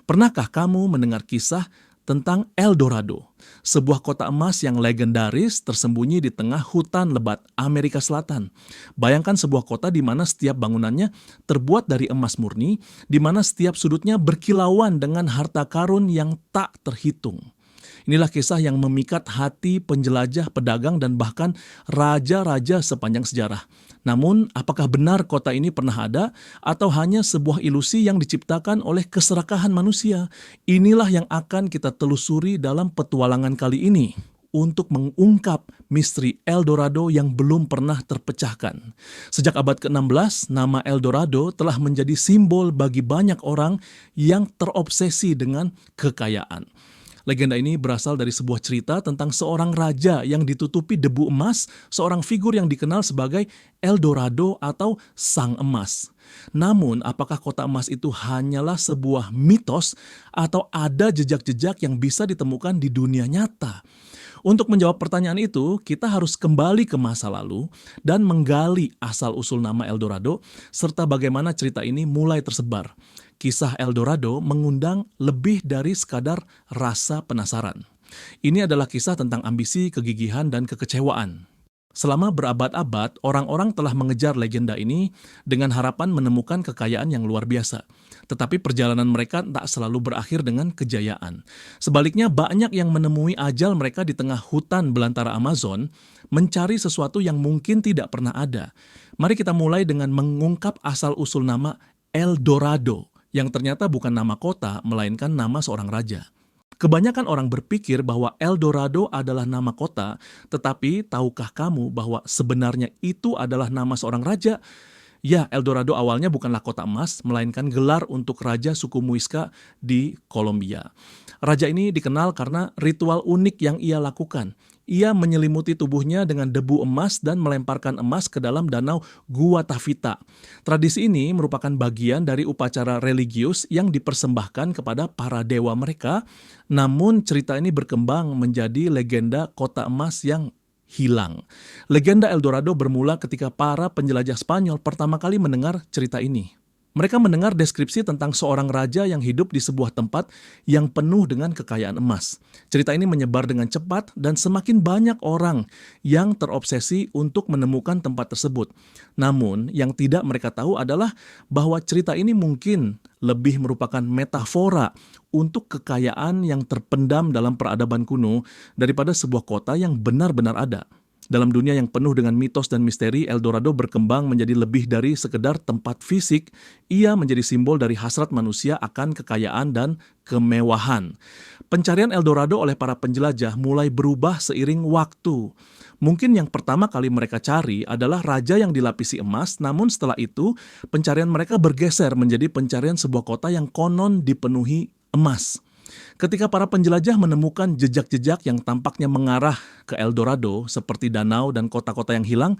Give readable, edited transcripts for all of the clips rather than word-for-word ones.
Pernahkah kamu mendengar kisah tentang El Dorado, sebuah kota emas yang legendaris tersembunyi di tengah hutan lebat Amerika Selatan? Bayangkan sebuah kota di mana setiap bangunannya terbuat dari emas murni, di mana setiap sudutnya berkilauan dengan harta karun yang tak terhitung. Inilah kisah yang memikat hati penjelajah, pedagang, dan bahkan raja-raja sepanjang sejarah. Namun, apakah benar kota ini pernah ada atau hanya sebuah ilusi yang diciptakan oleh keserakahan manusia? Inilah yang akan kita telusuri dalam petualangan kali ini untuk mengungkap misteri El Dorado yang belum pernah terpecahkan. Sejak abad ke-16, nama El Dorado telah menjadi simbol bagi banyak orang yang terobsesi dengan kekayaan. Legenda ini berasal dari sebuah cerita tentang seorang raja yang ditutupi debu emas, seorang figur yang dikenal sebagai El Dorado atau Sang Emas. Namun, apakah kota emas itu hanyalah sebuah mitos atau ada jejak-jejak yang bisa ditemukan di dunia nyata? Untuk menjawab pertanyaan itu, kita harus kembali ke masa lalu dan menggali asal-usul nama El Dorado serta bagaimana cerita ini mulai tersebar. Kisah El Dorado mengundang lebih dari sekadar rasa penasaran. Ini adalah kisah tentang ambisi, kegigihan, dan kekecewaan. Selama berabad-abad, orang-orang telah mengejar legenda ini dengan harapan menemukan kekayaan yang luar biasa. Tetapi perjalanan mereka tak selalu berakhir dengan kejayaan. Sebaliknya, banyak yang menemui ajal mereka di tengah hutan belantara Amazon, mencari sesuatu yang mungkin tidak pernah ada. Mari kita mulai dengan mengungkap asal-usul nama El Dorado, yang ternyata bukan nama kota, melainkan nama seorang raja. Kebanyakan orang berpikir bahwa El Dorado adalah nama kota, tetapi tahukah kamu bahwa sebenarnya itu adalah nama seorang raja? Ya, El Dorado awalnya bukanlah kota emas, melainkan gelar untuk raja suku Muisca di Kolombia. Raja ini dikenal karena ritual unik yang ia lakukan. Ia menyelimuti tubuhnya dengan debu emas dan melemparkan emas ke dalam danau Guatavita. Tradisi ini merupakan bagian dari upacara religius yang dipersembahkan kepada para dewa mereka, namun cerita ini berkembang menjadi legenda kota emas yang hilang. Legenda El Dorado bermula ketika para penjelajah Spanyol pertama kali mendengar cerita ini. Mereka mendengar deskripsi tentang seorang raja yang hidup di sebuah tempat yang penuh dengan kekayaan emas. Cerita ini menyebar dengan cepat dan semakin banyak orang yang terobsesi untuk menemukan tempat tersebut. Namun, yang tidak mereka tahu adalah bahwa cerita ini mungkin lebih merupakan metafora untuk kekayaan yang terpendam dalam peradaban kuno daripada sebuah kota yang benar-benar ada. Dalam dunia yang penuh dengan mitos dan misteri, El Dorado berkembang menjadi lebih dari sekedar tempat fisik. Ia menjadi simbol dari hasrat manusia akan kekayaan dan kemewahan. Pencarian El Dorado oleh para penjelajah mulai berubah seiring waktu. Mungkin yang pertama kali mereka cari adalah raja yang dilapisi emas, namun setelah itu pencarian mereka bergeser menjadi pencarian sebuah kota yang konon dipenuhi emas. Ketika para penjelajah menemukan jejak-jejak yang tampaknya mengarah ke El Dorado seperti danau dan kota-kota yang hilang,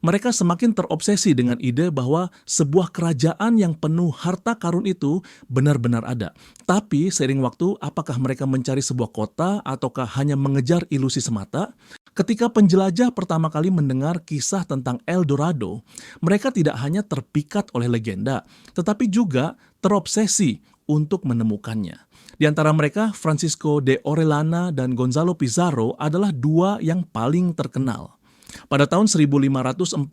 mereka semakin terobsesi dengan ide bahwa sebuah kerajaan yang penuh harta karun itu benar-benar ada. Tapi seiring waktu, apakah mereka mencari sebuah kota ataukah hanya mengejar ilusi semata? Ketika penjelajah pertama kali mendengar kisah tentang El Dorado, mereka tidak hanya terpikat oleh legenda, tetapi juga terobsesi untuk menemukannya. Di antara mereka, Francisco de Orellana dan Gonzalo Pizarro adalah dua yang paling terkenal. Pada tahun 1541,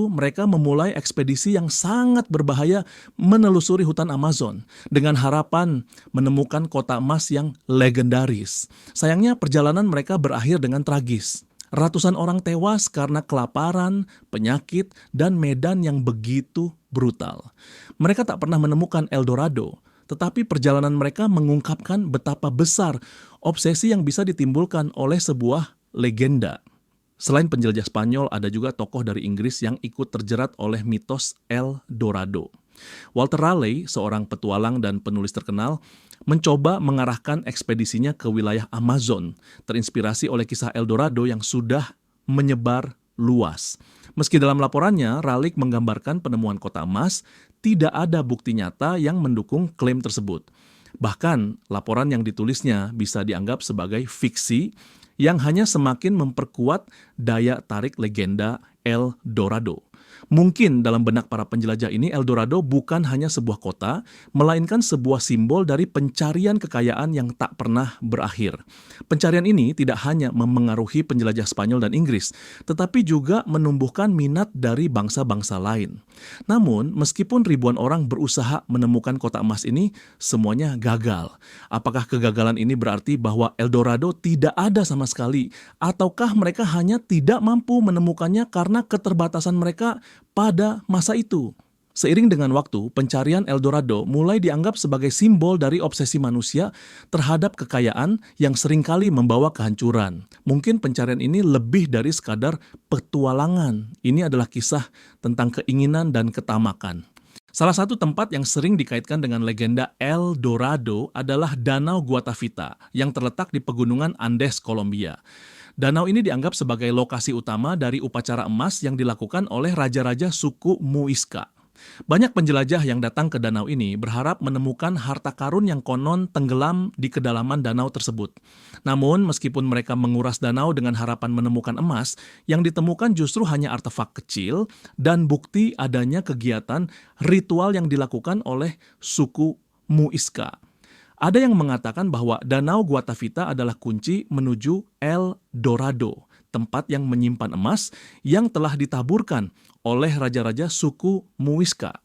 mereka memulai ekspedisi yang sangat berbahaya menelusuri hutan Amazon dengan harapan menemukan kota emas yang legendaris. Sayangnya, perjalanan mereka berakhir dengan tragis. Ratusan orang tewas karena kelaparan, penyakit, dan medan yang begitu brutal. Mereka tak pernah menemukan El Dorado, tetapi perjalanan mereka mengungkapkan betapa besar obsesi yang bisa ditimbulkan oleh sebuah legenda. Selain penjelajah Spanyol, ada juga tokoh dari Inggris yang ikut terjerat oleh mitos El Dorado. Walter Raleigh, seorang petualang dan penulis terkenal, mencoba mengarahkan ekspedisinya ke wilayah Amazon, terinspirasi oleh kisah El Dorado yang sudah menyebar luas. Meski dalam laporannya, Raleigh menggambarkan penemuan kota emas, tidak ada bukti nyata yang mendukung klaim tersebut. Bahkan, laporan yang ditulisnya bisa dianggap sebagai fiksi yang hanya semakin memperkuat daya tarik legenda El Dorado. Mungkin dalam benak para penjelajah ini El Dorado bukan hanya sebuah kota, melainkan sebuah simbol dari pencarian kekayaan yang tak pernah berakhir. Pencarian ini tidak hanya memengaruhi penjelajah Spanyol dan Inggris, tetapi juga menumbuhkan minat dari bangsa-bangsa lain. Namun, meskipun ribuan orang berusaha menemukan kota emas ini, semuanya gagal. Apakah kegagalan ini berarti bahwa El Dorado tidak ada sama sekali, ataukah mereka hanya tidak mampu menemukannya karena keterbatasan mereka pada masa itu? Seiring dengan waktu, pencarian El Dorado mulai dianggap sebagai simbol dari obsesi manusia terhadap kekayaan yang seringkali membawa kehancuran. Mungkin pencarian ini lebih dari sekadar petualangan. Ini adalah kisah tentang keinginan dan ketamakan. Salah satu tempat yang sering dikaitkan dengan legenda El Dorado adalah Danau Guatavita yang terletak di pegunungan Andes, Kolombia. Danau ini dianggap sebagai lokasi utama dari upacara emas yang dilakukan oleh raja-raja suku Muisca. Banyak penjelajah yang datang ke danau ini berharap menemukan harta karun yang konon tenggelam di kedalaman danau tersebut. Namun, meskipun mereka menguras danau dengan harapan menemukan emas, yang ditemukan justru hanya artefak kecil dan bukti adanya kegiatan ritual yang dilakukan oleh suku Muisca. Ada yang mengatakan bahwa Danau Guatavita adalah kunci menuju El Dorado, tempat yang menyimpan emas yang telah ditaburkan oleh raja-raja suku Muisca.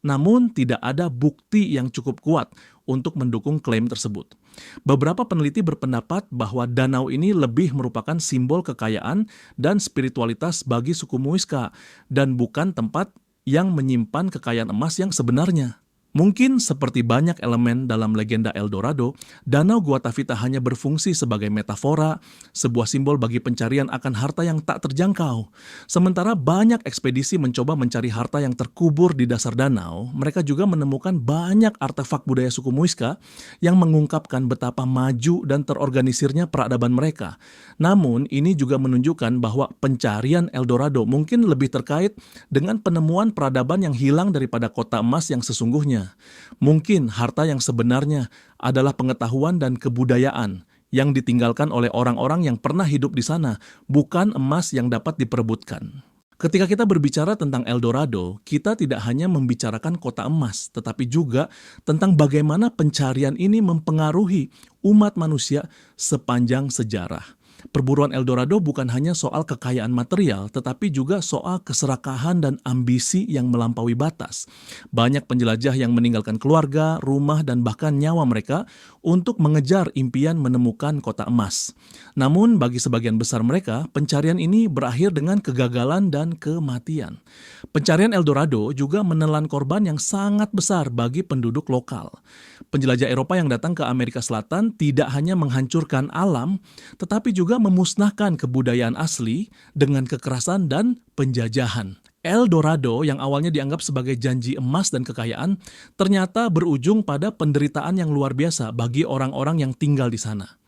Namun tidak ada bukti yang cukup kuat untuk mendukung klaim tersebut. Beberapa peneliti berpendapat bahwa danau ini lebih merupakan simbol kekayaan dan spiritualitas bagi suku Muisca dan bukan tempat yang menyimpan kekayaan emas yang sebenarnya. Mungkin seperti banyak elemen dalam legenda El Dorado, Danau Guatavita hanya berfungsi sebagai metafora, sebuah simbol bagi pencarian akan harta yang tak terjangkau. Sementara banyak ekspedisi mencoba mencari harta yang terkubur di dasar danau, mereka juga menemukan banyak artefak budaya suku Muisca yang mengungkapkan betapa maju dan terorganisirnya peradaban mereka. Namun, ini juga menunjukkan bahwa pencarian El Dorado mungkin lebih terkait dengan penemuan peradaban yang hilang daripada kota emas yang sesungguhnya. Mungkin harta yang sebenarnya adalah pengetahuan dan kebudayaan yang ditinggalkan oleh orang-orang yang pernah hidup di sana, bukan emas yang dapat diperebutkan. Ketika kita berbicara tentang El Dorado, kita tidak hanya membicarakan kota emas, tetapi juga tentang bagaimana pencarian ini mempengaruhi umat manusia sepanjang sejarah. Perburuan El Dorado bukan hanya soal kekayaan material, tetapi juga soal keserakahan dan ambisi yang melampaui batas. Banyak penjelajah yang meninggalkan keluarga, rumah, dan bahkan nyawa mereka untuk mengejar impian menemukan kota emas. Namun, bagi sebagian besar mereka, pencarian ini berakhir dengan kegagalan dan kematian. Pencarian El Dorado juga menelan korban yang sangat besar bagi penduduk lokal. Penjelajah Eropa yang datang ke Amerika Selatan tidak hanya menghancurkan alam, tetapi juga memusnahkan kebudayaan asli dengan kekerasan dan penjajahan. El Dorado yang awalnya dianggap sebagai janji emas dan kekayaan, ternyata berujung pada penderitaan yang luar biasa bagi orang-orang yang tinggal di sana.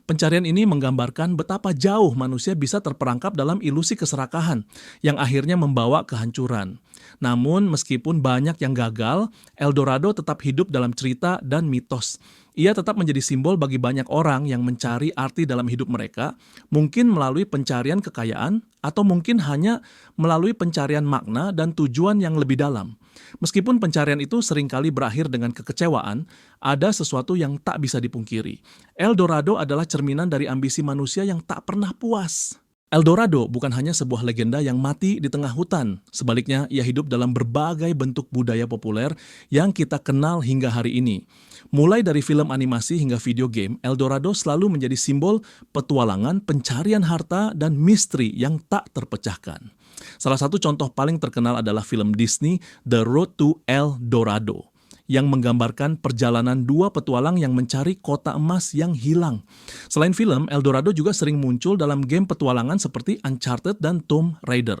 Pencarian ini menggambarkan betapa jauh manusia bisa terperangkap dalam ilusi keserakahan yang akhirnya membawa kehancuran. Namun meskipun banyak yang gagal, El Dorado tetap hidup dalam cerita dan mitos. Ia tetap menjadi simbol bagi banyak orang yang mencari arti dalam hidup mereka, mungkin melalui pencarian kekayaan atau mungkin hanya melalui pencarian makna dan tujuan yang lebih dalam. Meskipun pencarian itu seringkali berakhir dengan kekecewaan, ada sesuatu yang tak bisa dipungkiri. El Dorado adalah cerminan dari ambisi manusia yang tak pernah puas. El Dorado bukan hanya sebuah legenda yang mati di tengah hutan. Sebaliknya, ia hidup dalam berbagai bentuk budaya populer yang kita kenal hingga hari ini. Mulai dari film animasi hingga video game, El Dorado selalu menjadi simbol petualangan, pencarian harta, dan misteri yang tak terpecahkan. Salah satu contoh paling terkenal adalah film Disney The Road to El Dorado, yang menggambarkan perjalanan dua petualang yang mencari kota emas yang hilang. Selain film, El Dorado juga sering muncul dalam game petualangan seperti Uncharted dan Tomb Raider.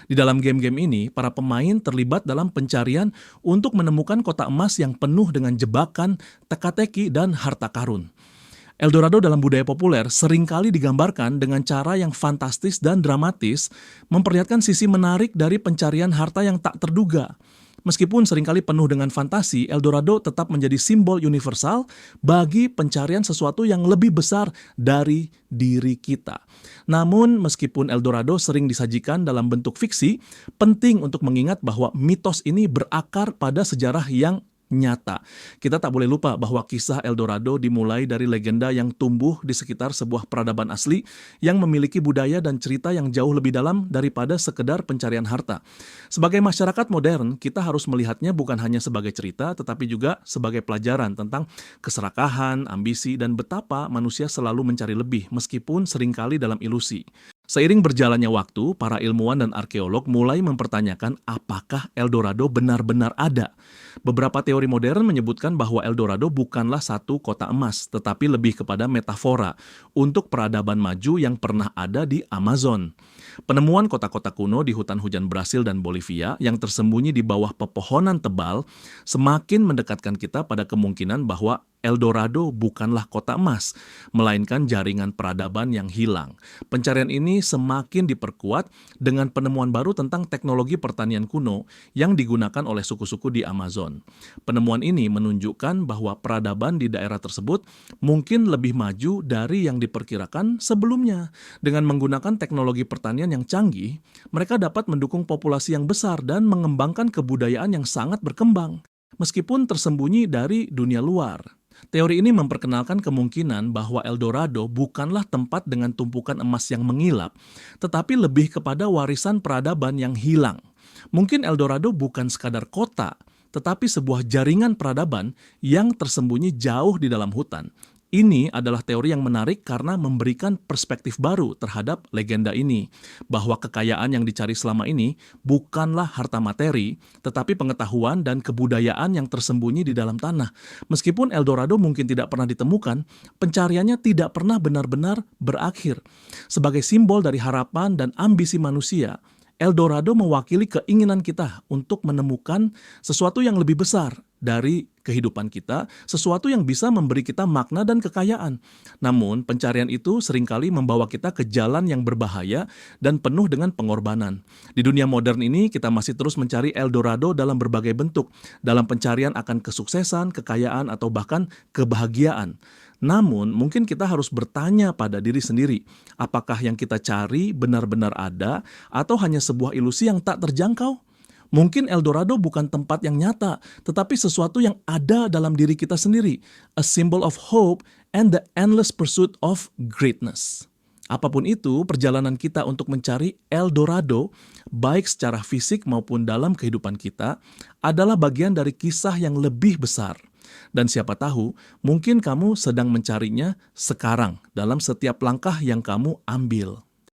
Di dalam game-game ini, para pemain terlibat dalam pencarian untuk menemukan kota emas yang penuh dengan jebakan, teka-teki, dan harta karun. El Dorado dalam budaya populer seringkali digambarkan dengan cara yang fantastis dan dramatis, memperlihatkan sisi menarik dari pencarian harta yang tak terduga. Meskipun seringkali penuh dengan fantasi, El Dorado tetap menjadi simbol universal bagi pencarian sesuatu yang lebih besar dari diri kita. Namun, meskipun El Dorado sering disajikan dalam bentuk fiksi, penting untuk mengingat bahwa mitos ini berakar pada sejarah yang nyata. Kita tak boleh lupa bahwa kisah El Dorado dimulai dari legenda yang tumbuh di sekitar sebuah peradaban asli yang memiliki budaya dan cerita yang jauh lebih dalam daripada sekedar pencarian harta. Sebagai masyarakat modern, kita harus melihatnya bukan hanya sebagai cerita, tetapi juga sebagai pelajaran tentang keserakahan, ambisi, dan betapa manusia selalu mencari lebih, meskipun seringkali dalam ilusi. Seiring berjalannya waktu, para ilmuwan dan arkeolog mulai mempertanyakan apakah El Dorado benar-benar ada. Beberapa teori modern menyebutkan bahwa El Dorado bukanlah satu kota emas, tetapi lebih kepada metafora untuk peradaban maju yang pernah ada di Amazon. Penemuan kota-kota kuno di hutan hujan Brasil dan Bolivia yang tersembunyi di bawah pepohonan tebal semakin mendekatkan kita pada kemungkinan bahwa El Dorado bukanlah kota emas, melainkan jaringan peradaban yang hilang. Pencarian ini semakin diperkuat dengan penemuan baru tentang teknologi pertanian kuno yang digunakan oleh suku-suku di Amazon. Penemuan ini menunjukkan bahwa peradaban di daerah tersebut mungkin lebih maju dari yang diperkirakan sebelumnya. Dengan menggunakan teknologi pertanian yang canggih, mereka dapat mendukung populasi yang besar dan mengembangkan kebudayaan yang sangat berkembang, meskipun tersembunyi dari dunia luar. Teori ini memperkenalkan kemungkinan bahwa El Dorado bukanlah tempat dengan tumpukan emas yang mengilap, tetapi lebih kepada warisan peradaban yang hilang. Mungkin El Dorado bukan sekadar kota, tetapi sebuah jaringan peradaban yang tersembunyi jauh di dalam hutan. Ini adalah teori yang menarik karena memberikan perspektif baru terhadap legenda ini, bahwa kekayaan yang dicari selama ini bukanlah harta materi, tetapi pengetahuan dan kebudayaan yang tersembunyi di dalam tanah. Meskipun El Dorado mungkin tidak pernah ditemukan, pencariannya tidak pernah benar-benar berakhir. Sebagai simbol dari harapan dan ambisi manusia, El Dorado mewakili keinginan kita untuk menemukan sesuatu yang lebih besar dari kehidupan kita, sesuatu yang bisa memberi kita makna dan kekayaan. Namun, pencarian itu seringkali membawa kita ke jalan yang berbahaya dan penuh dengan pengorbanan. Di dunia modern ini, kita masih terus mencari El Dorado dalam berbagai bentuk, dalam pencarian akan kesuksesan, kekayaan, atau bahkan kebahagiaan. Namun, mungkin kita harus bertanya pada diri sendiri, apakah yang kita cari benar-benar ada atau hanya sebuah ilusi yang tak terjangkau? Mungkin El Dorado bukan tempat yang nyata, tetapi sesuatu yang ada dalam diri kita sendiri, a symbol of hope and the endless pursuit of greatness. Apapun itu, perjalanan kita untuk mencari El Dorado, baik secara fisik maupun dalam kehidupan kita, adalah bagian dari kisah yang lebih besar. Dan siapa tahu, mungkin kamu sedang mencarinya sekarang dalam setiap langkah yang kamu ambil.